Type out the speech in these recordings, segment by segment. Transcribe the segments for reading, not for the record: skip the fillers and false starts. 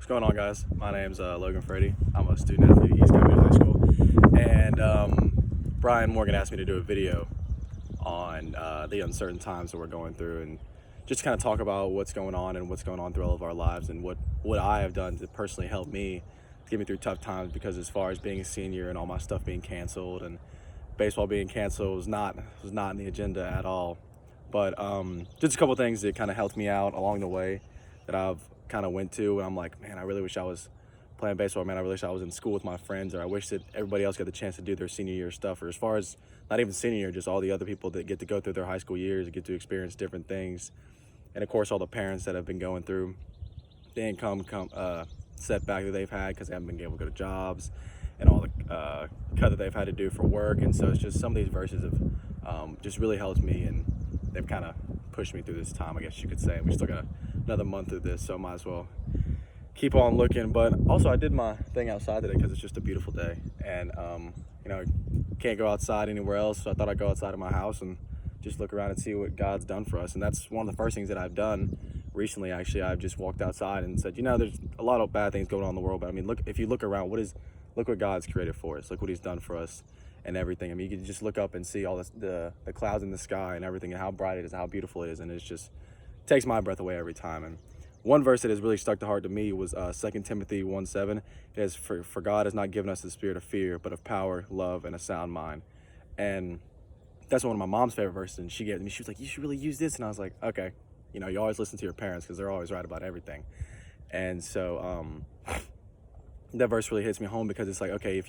going on, guys? My name's Logan Frady. I'm a student athlete at East Coweta High School, and Brian Morgan asked me to do a video on the uncertain times that we're going through, and just kind of talk about what's going on and what's going on through all of our lives, and what I have done to personally help me to get me through tough times. Because as far as being a senior and all my stuff being canceled and baseball being canceled was not in the agenda at all. But just a couple things that kind of helped me out along the way that I've kind of went to, and I'm like, man, I really wish I was playing baseball, man. I really wish I was in school with my friends, or I wish that everybody else got the chance to do their senior year stuff, or as far as not even senior year, just all the other people that get to go through their high school years and get to experience different things. And of course, all the parents that have been going through the income setback that they've had because they haven't been able to go to jobs, and all the cut that they've had to do for work. And so it's just some of these verses have just really helped me, and they've kind of pushed me through this time, I guess you could say. We still got another month of this, so I might as well keep on looking. But also, I did my thing outside today because it's just a beautiful day, and can't go outside anywhere else, so I thought I'd go outside of my house and just look around and see what God's done for us. And that's one of the first things that I've done recently. Actually, I've just walked outside and said, there's a lot of bad things going on in the world, but I mean, look, if you look around, look what God's created for us. Look what He's done for us and everything. I mean, you can just look up and see all the clouds in the sky and everything, and how bright it is, how beautiful it is, and it takes my breath away every time. And one verse that has really stuck to heart to me was 2 Timothy 1:7. It says, for God has not given us the spirit of fear, but of power, love, and a sound mind. And that's one of my mom's favorite verses, and she gave me. She was like, you should really use this. And I was like, okay. You always listen to your parents because they're always right about everything. And so that verse really hits me home, because it's like, okay,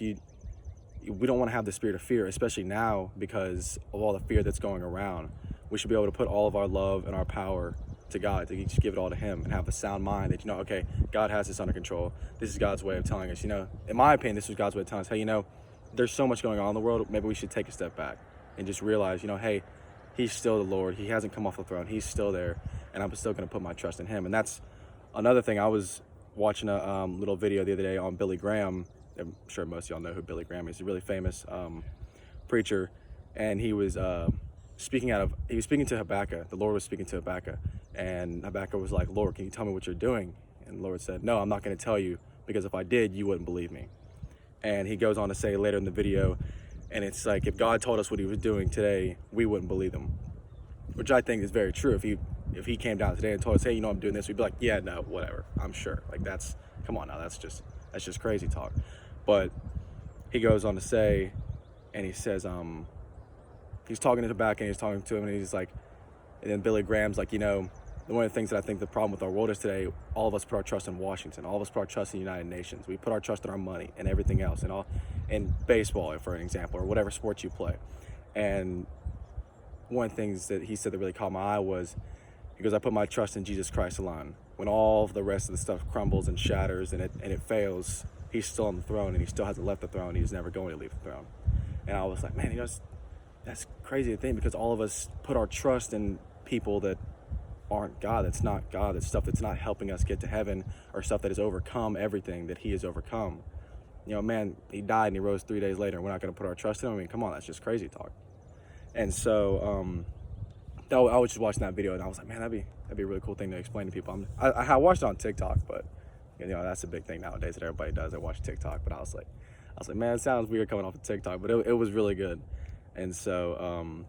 we don't want to have the spirit of fear, especially now because of all the fear that's going around. We should be able to put all of our love and our power to God, to just give it all to Him, and have a sound mind that, okay, God has this under control. This is God's way of telling us, in my opinion, this is God's way of telling us, hey, there's so much going on in the world. Maybe we should take a step back and just realize, hey, He's still the Lord. He hasn't come off the throne. He's still there, and I'm still going to put my trust in Him. And that's another thing. I was watching a little video the other day on Billy Graham. I'm sure most of y'all know who Billy Graham is. He's a really famous preacher, and he was speaking to Habakkuk. The Lord was speaking to Habakkuk, and Habakkuk was like, Lord, can you tell me what you're doing? And the Lord said, no, I'm not going to tell you, because if I did, you wouldn't believe me. And he goes on to say later in the video, and it's like, if God told us what He was doing today, we wouldn't believe Him, which I think is very true. If he came down today and told us, hey, I'm doing this, we'd be like, yeah, no, whatever, I'm sure. Like, come on now, that's just crazy talk. But he goes on to say, and he says, he's talking to Habakkuk, and he's talking to him, and he's like, and then Billy Graham's like, one of the things that I think the problem with our world is today, all of us put our trust in Washington. All of us put our trust in the United Nations. We put our trust in our money and everything else, and in baseball, for an example, or whatever sport you play. And one of the things that he said that really caught my eye was, he goes, I put my trust in Jesus Christ alone. When all of the rest of the stuff crumbles and shatters and it fails, He's still on the throne, and He still hasn't left the throne. He's never going to leave the throne. And I was like, man, that's crazy to think, because all of us put our trust in people that aren't God, that's not God, that's stuff that's not helping us get to heaven, or stuff that has overcome everything that He has overcome. Man, He died and He rose 3 days later, and we're not going to put our trust in Him. I mean, come on, that's just crazy talk. And so I was just watching that video, and I was like, man, that'd be a really cool thing to explain to people. I watched it on TikTok, but that's a big thing nowadays that everybody does. They watch TikTok. But I was like, man, it sounds weird coming off of TikTok, but it was really good. And so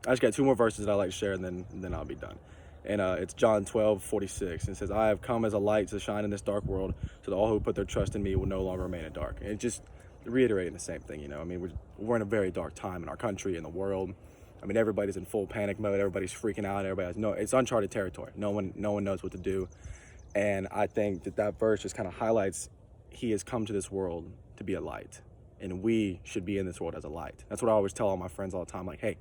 I just got two more verses that I like to share, and then I'll be done. And it's John 12:46. And it says, I have come as a light to shine in this dark world, so that all who put their trust in me will no longer remain in dark. And it just reiterating the same thing, I mean, we're in a very dark time in our country, in the world. I mean, everybody's in full panic mode. Everybody's freaking out. It's uncharted territory. No one knows what to do. And I think that verse just kind of highlights He has come to this world to be a light, and we should be in this world as a light. That's what I always tell all my friends all the time. Like, hey,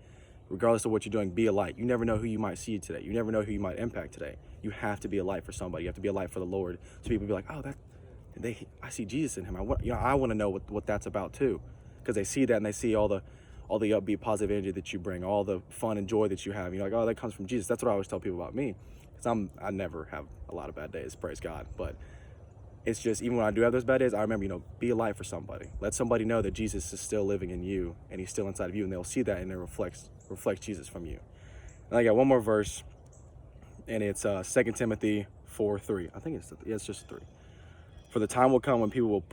regardless of what you're doing, be a light. You never know who you might see today. You never know who you might impact today. You have to be a light for somebody. You have to be a light for the Lord. So people be like, oh, I see Jesus in him. I want to know what that's about too, because they see that, and they see all the upbeat, positive energy that you bring, all the fun and joy that you have. Like, oh, that comes from Jesus. That's what I always tell people about me, because I never have a lot of bad days, praise God. But it's just, even when I do have those bad days, I remember, be a light for somebody. Let somebody know that Jesus is still living in you, and He's still inside of you, and they'll see that, and it reflects Jesus from you. And I got one more verse, and it's 2 Timothy 4:3. I think it's just 3. For the time will come when people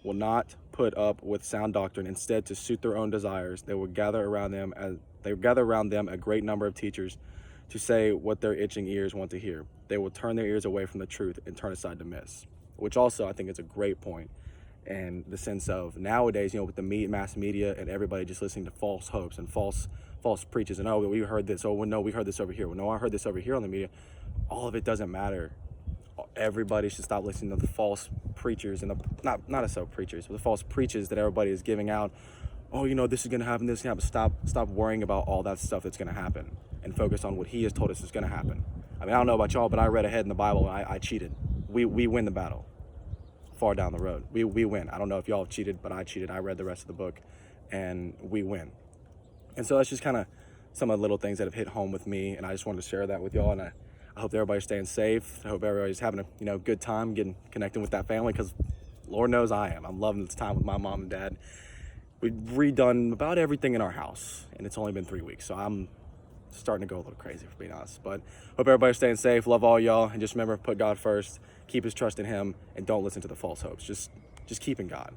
will not put up with sound doctrine. Instead, to suit their own desires, they will gather around them a great number of teachers to say what their itching ears want to hear. They will turn their ears away from the truth and turn aside to myths, which also I think is a great point. And the sense of nowadays, with the mass media and everybody just listening to false hopes and false preachers, and we heard this, oh well, no, we heard this over here, well no, I heard this over here on the media. All of it doesn't matter. Everybody should stop listening to the false preachers and not so preachers, but the false preachers that everybody is giving out. Oh, this is gonna happen, this is gonna happen. Stop worrying about all that stuff that's gonna happen and focus on what He has told us is gonna happen. I mean, I don't know about y'all, but I read ahead in the Bible and I cheated. We win the battle far down the road. We win. I don't know if y'all have cheated, but I cheated. I read the rest of the book and we win. And so that's just kind of some of the little things that have hit home with me, and I just wanted to share that with y'all. And I hope everybody's staying safe. I hope everybody's having a good time connecting with that family, because Lord knows I am. I'm loving this time with my mom and dad. We've redone about everything in our house, and it's only been 3 weeks, so I'm starting to go a little crazy, for being honest. But hope everybody's staying safe. Love all y'all, and just remember, put God first, keep His trust in Him, and don't listen to the false hopes. Just keep in God.